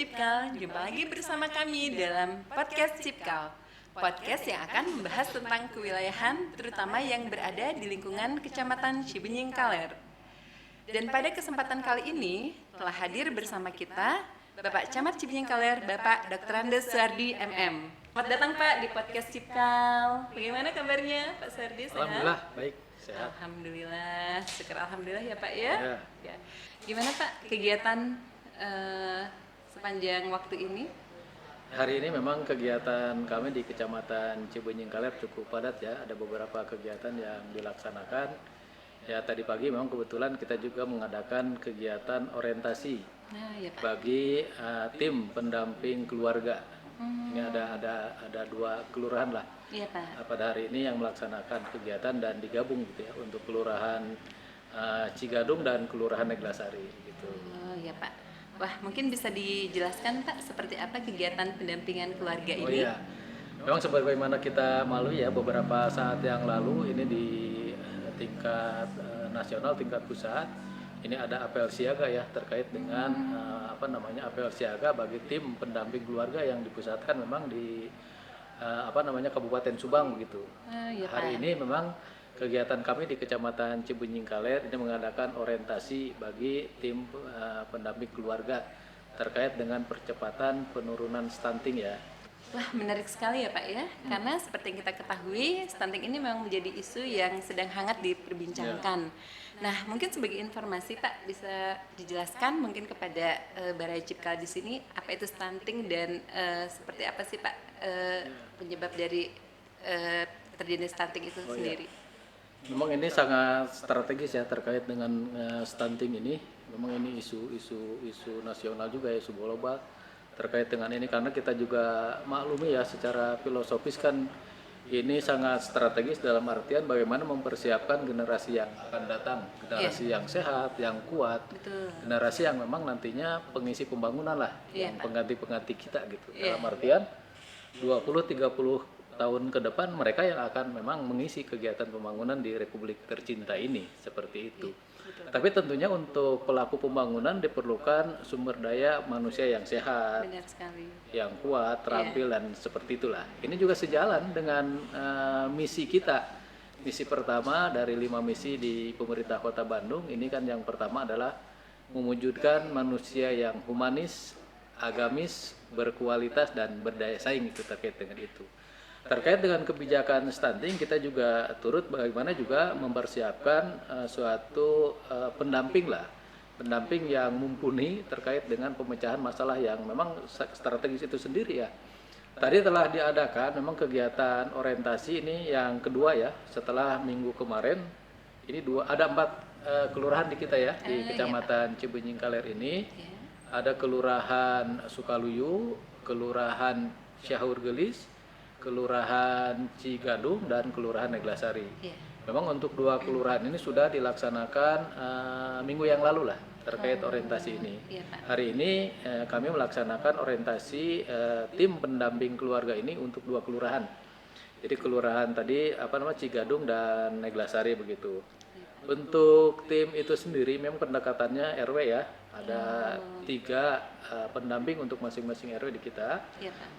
Cipkal, jumpa lagi bersama kami dalam Podcast Cipkal. Podcast yang akan membahas tentang kewilayahan, terutama yang berada di lingkungan Kecamatan Cibenying Kaler. Dan pada kesempatan kali ini telah hadir bersama kita Bapak Camat Cibenying Kaler, Bapak Dr. Andes Suardi MM. Selamat datang Pak di Podcast Cipkal. Bagaimana kabarnya Pak Suardi? Sehat? Alhamdulillah, baik, sehat. Alhamdulillah, syukur alhamdulillah ya Pak ya. Ya. Gimana Pak kegiatan sepanjang waktu ini? Hari ini memang kegiatan kami di Kecamatan Cibenying Kaler cukup padat ya. Ada beberapa kegiatan yang dilaksanakan. Ya tadi pagi memang kebetulan kita juga mengadakan kegiatan orientasi Ya, Pak. bagi tim pendamping keluarga. Ini ada 2 kelurahan lah. Iya Pak. Pada hari ini yang melaksanakan kegiatan dan digabung gitu ya untuk kelurahan Cigadung dan kelurahan Neglasari gitu. Oh ya Pak. Wah mungkin bisa dijelaskan Pak seperti apa kegiatan pendampingan keluarga Oh ini? iya, memang sebagaimana kita malu ya beberapa saat yang lalu ini di tingkat nasional, tingkat pusat, ini ada apel siaga ya terkait dengan apel siaga bagi tim pendamping keluarga yang dipusatkan memang di Kabupaten Subang begitu. Ya, Hari Pak. ini memang kegiatan kami di Kecamatan Cibenying Kaler ini mengadakan orientasi bagi tim pendamping keluarga terkait dengan percepatan penurunan stunting ya. Wah menarik sekali ya Pak ya. Karena seperti yang kita ketahui stunting ini memang menjadi isu yang sedang hangat diperbincangkan. Nah mungkin sebagai informasi Pak bisa dijelaskan mungkin kepada Barai Cipkal di sini apa itu stunting dan seperti apa sih Pak penyebab dari terjadinya stunting itu sendiri? Memang ini sangat strategis ya terkait dengan stunting ini. Memang ini isu nasional juga ya, isu global terkait dengan ini karena kita juga maklumi ya secara filosofis kan ini sangat strategis dalam artian bagaimana mempersiapkan generasi yang akan datang, generasi yang sehat, yang kuat, Betul. generasi yang memang nantinya pengisi pembangunan lah, yang pengganti-pengganti kita gitu. Dalam artian 20-30 tahun ke depan mereka yang akan memang mengisi kegiatan pembangunan di Republik tercinta ini seperti itu. Tapi tentunya untuk pelaku pembangunan diperlukan sumber daya manusia yang sehat, Benar sekali. yang kuat, terampil dan seperti itulah. Ini juga sejalan dengan misi kita. Misi pertama dari 5 misi di pemerintah Kota Bandung ini kan yang pertama adalah mewujudkan manusia yang humanis, agamis, berkualitas dan berdaya saing itu terkait dengan itu. Terkait dengan kebijakan stunting kita juga turut bagaimana juga mempersiapkan suatu pendamping yang mumpuni terkait dengan pemecahan masalah yang memang strategis itu sendiri ya. Tadi telah diadakan memang kegiatan orientasi ini yang kedua ya setelah minggu kemarin ini ada 4 kelurahan di kita ya di Kecamatan Cibenying Kaler ini. Ada Kelurahan Sukaluyu, Kelurahan Syahur Gelis, Kelurahan Cigadung dan Kelurahan Neglasari. Memang untuk 2 kelurahan ini sudah dilaksanakan minggu yang lalu lah terkait orientasi ini. Hari ini kami melaksanakan orientasi tim pendamping keluarga ini untuk 2 kelurahan. Jadi kelurahan tadi Cigadung dan Neglasari begitu. Untuk tim itu sendiri memang pendekatannya RW ya. Ada 3 pendamping untuk masing-masing RW di kita.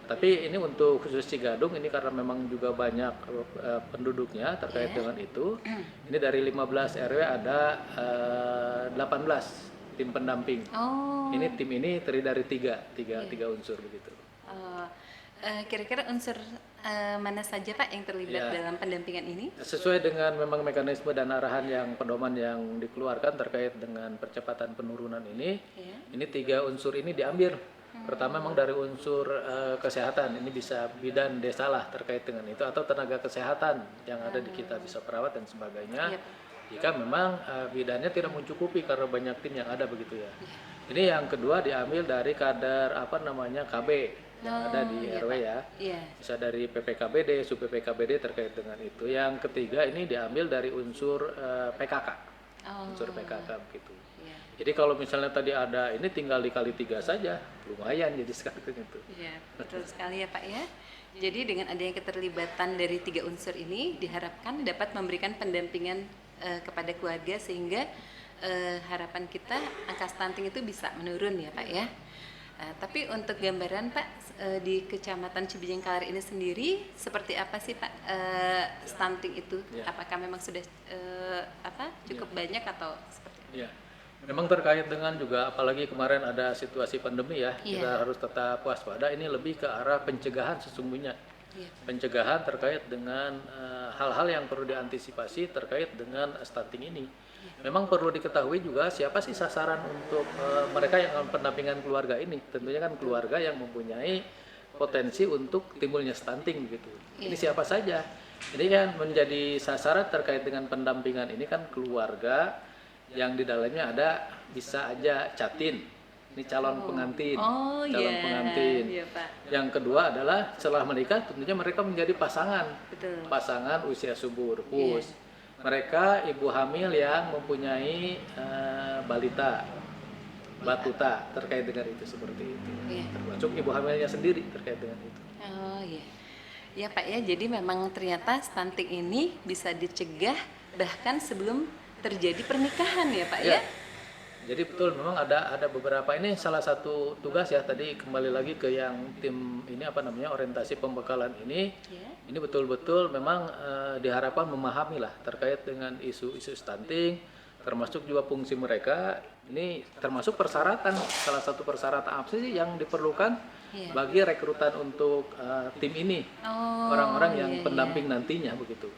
Tapi ini untuk khusus Cigadung ini karena memang juga banyak penduduknya terkait dengan itu. Ini dari 15 RW ada 18 tim pendamping. Ini tim ini terdiri dari 3 unsur begitu. Kira-kira unsur mana saja Pak yang terlibat dalam pendampingan ini? Sesuai dengan memang mekanisme dan arahan yang pedoman yang dikeluarkan terkait dengan percepatan penurunan ini 3 unsur ini diambil. Pertama memang dari unsur kesehatan, ini bisa bidan desa lah terkait dengan itu atau tenaga kesehatan yang ada di kita bisa perawat dan sebagainya. Jika memang bidannya tidak mencukupi karena banyak tim yang ada begitu ya. Ini yang kedua diambil dari kader KB yang ada di RW ya. Bisa dari PPKBD, sub PPKBD terkait dengan itu. Yang ketiga ini diambil dari unsur PKK. Unsur PKK begitu. Jadi kalau misalnya tadi ada ini tinggal dikali 3 saja, lumayan jadi sekarang itu. Iya, betul sekali ya Pak ya. Jadi dengan adanya keterlibatan dari 3 unsur ini diharapkan dapat memberikan pendampingan kepada keluarga sehingga harapan kita angka stunting itu bisa menurun ya Pak ya. Tapi untuk gambaran Pak, di Kecamatan Cibenying Kaler ini sendiri seperti apa sih Pak stunting itu? Ya. Apakah memang sudah cukup banyak atau seperti apa? Ya. Memang terkait dengan juga apalagi kemarin ada situasi pandemi ya, Iya. kita harus tetap waspada. Ini lebih ke arah pencegahan sesungguhnya. Iya. Pencegahan terkait dengan hal-hal yang perlu diantisipasi terkait dengan stunting ini. Memang perlu diketahui juga siapa sih sasaran untuk mereka yang melakukan pendampingan keluarga ini. Tentunya kan keluarga yang mempunyai potensi untuk timbulnya stunting gitu. Ini siapa saja? Ini kan menjadi sasaran terkait dengan pendampingan ini kan keluarga yang di dalamnya ada bisa aja catin. Ini calon pengantin. Calon pengantin. Iya, Pak. Yang kedua adalah setelah menikah tentunya mereka menjadi pasangan. Betul. Pasangan usia subur, pus. Mereka ibu hamil yang mempunyai balita, batuta terkait dengan itu seperti itu. Termasuk ibu hamilnya sendiri terkait dengan itu. Oh iya. Ya Pak ya, jadi memang ternyata stunting ini bisa dicegah bahkan sebelum terjadi pernikahan ya Pak ya? Jadi betul memang ada beberapa, ini salah satu tugas ya, tadi kembali lagi ke yang tim ini orientasi pembekalan ini. Ini betul-betul memang diharapkan memahami lah terkait dengan isu-isu stunting, termasuk juga fungsi mereka. Ini termasuk persyaratan, salah satu persyaratan apa sih yang diperlukan bagi rekrutan untuk tim ini, orang-orang yang pendamping nantinya begitu.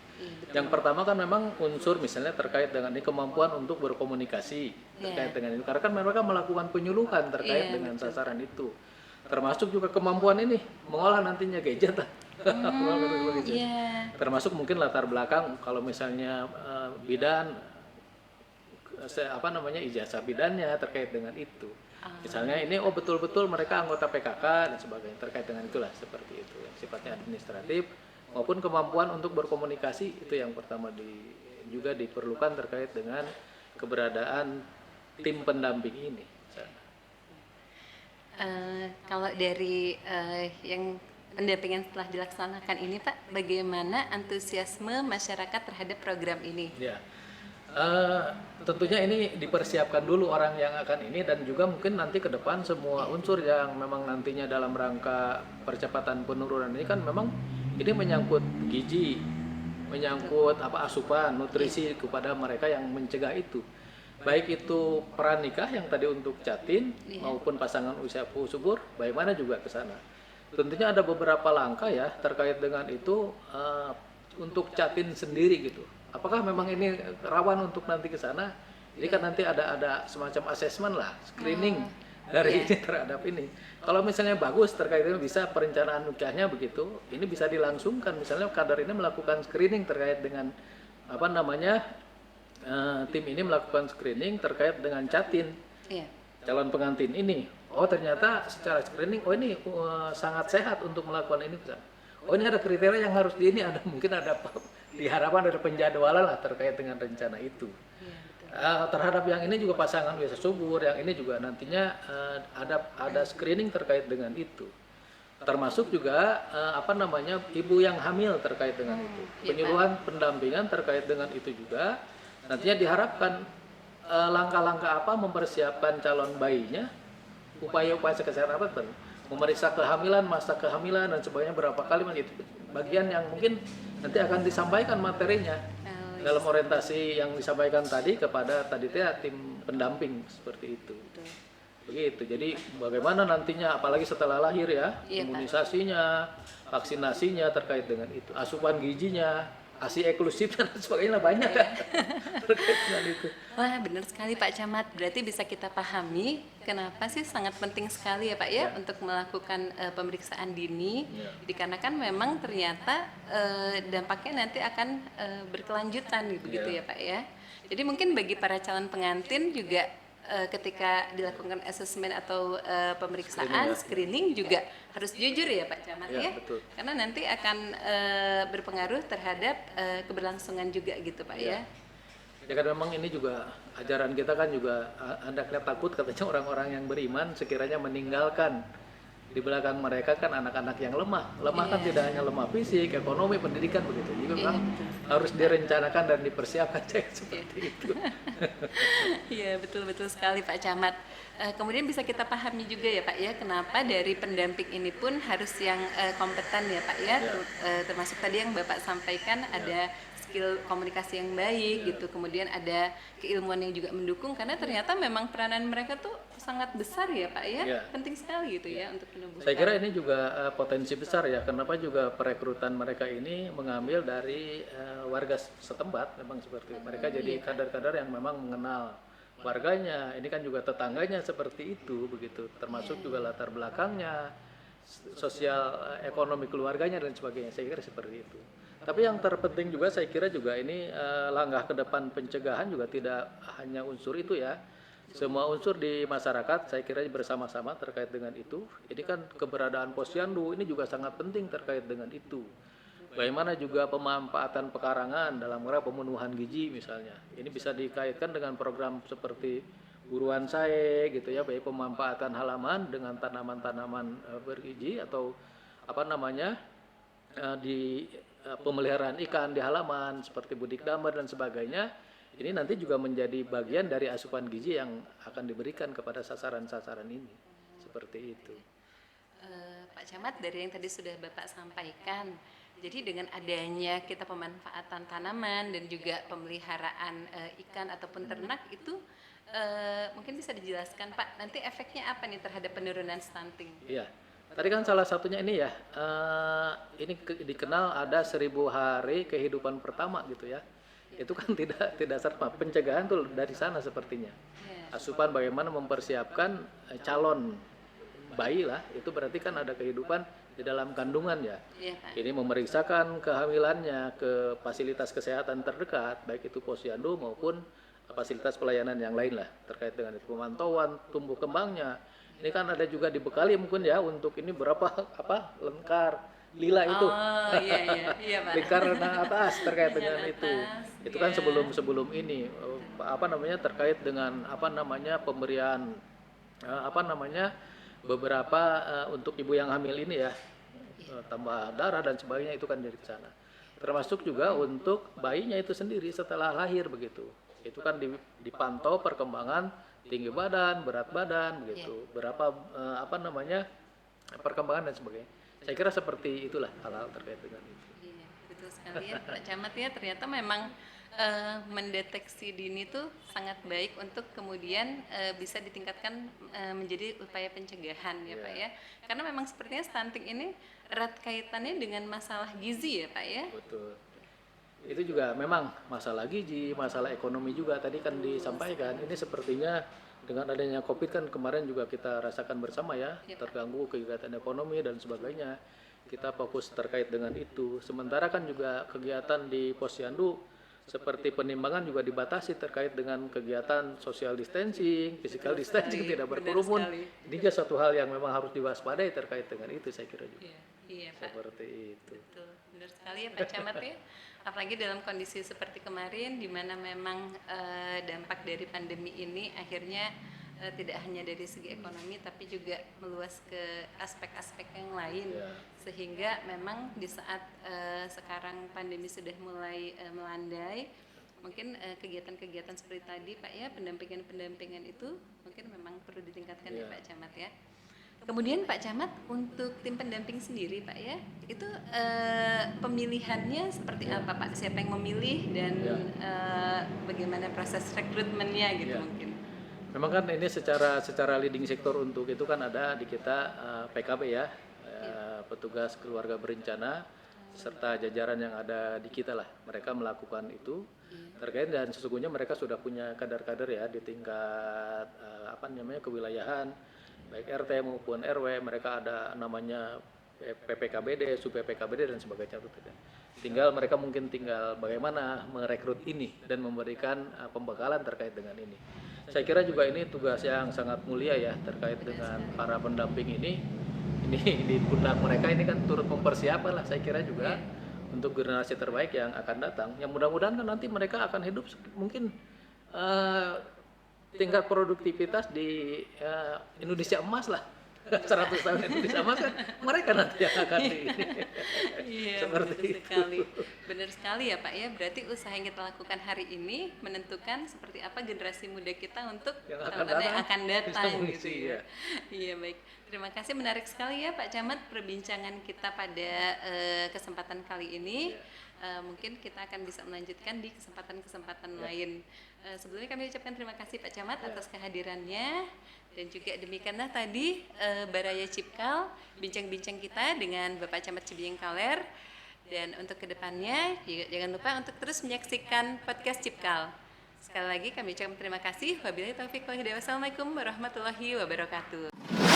Yang pertama kan memang unsur misalnya terkait dengan ini kemampuan untuk berkomunikasi terkait dengan itu, karena kan mereka melakukan penyuluhan terkait dengan sasaran itu, termasuk juga kemampuan ini mengolah nantinya gadget termasuk mungkin latar belakang kalau misalnya bidan ijazah bidannya terkait dengan itu. Misalnya ini betul-betul mereka anggota PKK dan sebagainya, terkait dengan itulah seperti itu yang sifatnya administratif maupun kemampuan untuk berkomunikasi itu yang pertama juga diperlukan terkait dengan keberadaan tim pendamping ini. Kalau dari yang pendampingan setelah dilaksanakan ini Pak, bagaimana antusiasme masyarakat terhadap program ini? Ya. Tentunya ini dipersiapkan dulu orang yang akan ini, dan juga mungkin nanti ke depan semua unsur yang memang nantinya dalam rangka percepatan penurunan ini kan memang ini menyangkut gizi, menyangkut asupan, nutrisi kepada mereka yang mencegah itu. Baik itu pranikah yang tadi untuk catin maupun pasangan usia subur, bagaimana juga ke sana. Tentunya ada beberapa langkah ya terkait dengan itu untuk catin sendiri gitu. Apakah memang ini rawan untuk nanti ke sana? Ini kan nanti ada semacam asesmen lah, screening dari ini terhadap ini. Kalau misalnya bagus terkait itu bisa perencanaan nikahnya begitu, ini bisa dilangsungkan. Misalnya kadar ini melakukan screening terkait dengan tim ini melakukan screening terkait dengan catin calon pengantin ini. Oh ternyata secara screening, ini sangat sehat untuk melakukan ini. Oh ini ada kriteria yang harus mungkin ada diharapkan ada penjadwalan lah terkait dengan rencana itu. Terhadap yang ini juga pasangan usia subur, yang ini juga nantinya ada screening terkait dengan itu. Termasuk juga ibu yang hamil terkait dengan itu. Penyuluhan pendampingan terkait dengan itu juga. Nantinya diharapkan langkah-langkah apa mempersiapkan calon bayinya, upaya-upaya kesehatan apa, memeriksa kehamilan, masa kehamilan dan sebagainya berapa kali, itu bagian yang mungkin nanti akan disampaikan materinya dalam orientasi yang disampaikan tadi kepada tim pendamping seperti itu. Begitu. Jadi bagaimana nantinya apalagi setelah lahir ya, imunisasinya, vaksinasinya terkait dengan itu, asupan gizinya, ASI eksklusif dan sebagainya banyak kan terkait dengan itu. Wah benar sekali Pak Camat, berarti bisa kita pahami kenapa sih sangat penting sekali ya Pak ya untuk melakukan pemeriksaan dini, dikarenakan memang ternyata dampaknya nanti akan berkelanjutan begitu ya Pak ya. Jadi mungkin bagi para calon pengantin juga ketika dilakukan asesmen atau pemeriksaan screening juga harus jujur ya Pak Camat ya, betul. Karena nanti akan berpengaruh terhadap keberlangsungan juga gitu Pak ya. Ya kan memang ini juga ajaran kita kan juga Anda takut katanya orang-orang yang beriman sekiranya meninggalkan Di belakang mereka kan anak-anak yang lemah kan tidak hanya lemah fisik, ekonomi, pendidikan begitu. Juga Iya, memang betul. harus direncanakan dan dipersiapkan seperti itu. Iya, betul-betul sekali Pak Camat. Kemudian bisa kita pahami juga ya Pak ya, kenapa dari pendamping ini pun harus yang kompeten ya Pak ya, Ya. termasuk tadi yang Bapak sampaikan ada skill komunikasi yang baik gitu, kemudian ada keilmuan yang juga mendukung, karena ternyata memang peranan mereka tuh sangat besar ya Pak ya, Ya. penting sekali gitu ya untuk menumbuhkan. Saya kira ini juga potensi besar ya. Kenapa juga perekrutan mereka ini mengambil dari warga setempat, memang seperti itu. Mereka jadi kadar-kadar yang memang mengenal warganya. Ini kan juga tetangganya seperti itu, begitu. Termasuk juga latar belakangnya, sosial ekonomi keluarganya dan sebagainya. Saya kira seperti itu. Tapi yang terpenting juga saya kira juga ini langkah ke depan pencegahan juga tidak hanya unsur itu ya. Semua unsur di masyarakat saya kira bersama-sama terkait dengan itu. Ini kan keberadaan posyandu ini juga sangat penting terkait dengan itu. Bagaimana juga pemanfaatan pekarangan dalam rangka pemenuhan gizi misalnya. Ini bisa dikaitkan dengan program seperti buruan sae gitu ya, baik pemanfaatan halaman dengan tanaman-tanaman bergizi atau apa namanya di pemeliharaan ikan di halaman seperti budik damar dan sebagainya. Ini nanti juga menjadi bagian dari asupan gizi yang akan diberikan kepada sasaran-sasaran ini. Seperti itu. Pak Camat, dari yang tadi sudah Bapak sampaikan, jadi dengan adanya kita pemanfaatan tanaman dan juga pemeliharaan ikan ataupun ternak itu mungkin bisa dijelaskan Pak, nanti efeknya apa nih terhadap penurunan stunting? Iya. Tadi kan salah satunya ini ya, ini dikenal ada 1000 hari kehidupan pertama gitu ya. Itu kan tidak serta pencegahan tuh dari sana sepertinya. Asupan bagaimana mempersiapkan calon bayi lah, itu berarti kan ada kehidupan di dalam kandungan ya. Iya, Pak. Ini memeriksakan kehamilannya ke fasilitas kesehatan terdekat, baik itu posyandu maupun fasilitas pelayanan yang lain lah terkait dengan itu, pemantauan tumbuh kembangnya. Ini kan ada juga dibekali mungkin ya untuk ini berapa apa lingkar lila itu. Oh iya Pak. Lingkar atas terkait Lingkar dengan itu. atas, Itu kan iya. sebelum ini apa namanya terkait dengan apa namanya pemberian apa namanya beberapa untuk ibu yang hamil ini ya tambah darah dan sebagainya itu kan dari sana. Termasuk juga untuk bayinya itu sendiri setelah lahir begitu. Itu kan dipantau perkembangan tinggi badan, berat badan begitu. Berapa apa namanya perkembangan dan sebagainya. Saya kira seperti itulah hal-hal terkait dengan itu. Iya, betul sekali ya Pak Camat ya, ternyata memang mendeteksi dini tuh sangat baik untuk kemudian bisa ditingkatkan menjadi upaya pencegahan ya Pak ya. Karena memang sepertinya stunting ini erat kaitannya dengan masalah gizi ya Pak ya. Betul. Itu juga memang masalah gizi, masalah ekonomi juga tadi kan disampaikan. Ini sepertinya dengan adanya Covid kan kemarin juga kita rasakan bersama ya, terganggu kegiatan ekonomi dan sebagainya. Kita fokus terkait dengan itu. Sementara kan juga kegiatan di posyandu seperti penimbangan juga dibatasi terkait dengan kegiatan social distancing, physical distancing, tidak berkerumun. Ini juga suatu hal yang memang harus diwaspadai terkait dengan itu saya kira juga. Iya Pak. Seperti itu. Betul, benar sekali ya Pak Camat ya. Apalagi dalam kondisi seperti kemarin, di mana memang dampak dari pandemi ini akhirnya tidak hanya dari segi ekonomi, tapi juga meluas ke aspek-aspek yang lain. Sehingga memang di saat sekarang pandemi sudah mulai melandai, mungkin kegiatan-kegiatan seperti tadi Pak ya, pendampingan-pendampingan itu mungkin memang perlu ditingkatkan ya Pak Camat ya. Kemudian Pak Camat, untuk tim pendamping sendiri Pak ya, itu pemilihannya seperti apa Pak? Siapa yang memilih dan bagaimana proses rekrutmennya gitu mungkin? Memang kan ini secara leading sektor untuk itu kan ada di kita PKB ya, petugas keluarga berencana serta jajaran yang ada di kita lah, mereka melakukan itu terkait dan sesungguhnya mereka sudah punya kader-kader ya di tingkat apa namanya kewilayahan, baik RT maupun RW, mereka ada namanya PPKBD, sub PPKBD dan sebagainya. Tinggal mereka mungkin tinggal bagaimana merekrut ini dan memberikan pembekalan terkait dengan ini. Saya kira juga ini tugas yang sangat mulia ya terkait dengan para pendamping ini. Ini di pundak mereka ini kan turut mempersiapkan lah saya kira juga untuk generasi terbaik yang akan datang. Yang mudah-mudahan kan nanti mereka akan hidup mungkin tingkat produktivitas di Indonesia emas lah. 100 tahun Indonesia Emas kan mereka nanti yang akan di Iya, seperti benar itu. sekali. Benar sekali ya Pak ya. Berarti usaha yang kita lakukan hari ini menentukan seperti apa generasi muda kita untuk Yang akan tahun-tahun yang datang akan bisa datang mengisi, gitu ya. Iya baik. Terima kasih, menarik sekali ya Pak Camat perbincangan kita pada kesempatan kali ini. Mungkin kita akan bisa melanjutkan di kesempatan-kesempatan lain. Sebelumnya kami ucapkan terima kasih Pak Camat atas kehadirannya. Dan juga demikianlah tadi Baraya Cipkal, bincang-bincang kita dengan Bapak Camat Cibinying Kaler. Dan untuk kedepannya juga jangan lupa untuk terus menyaksikan podcast Cipkal. Sekali lagi kami ucapkan terima kasih. Wabillahi taufiq wal hidayah. Wassalamualaikum warahmatullahi wabarakatuh.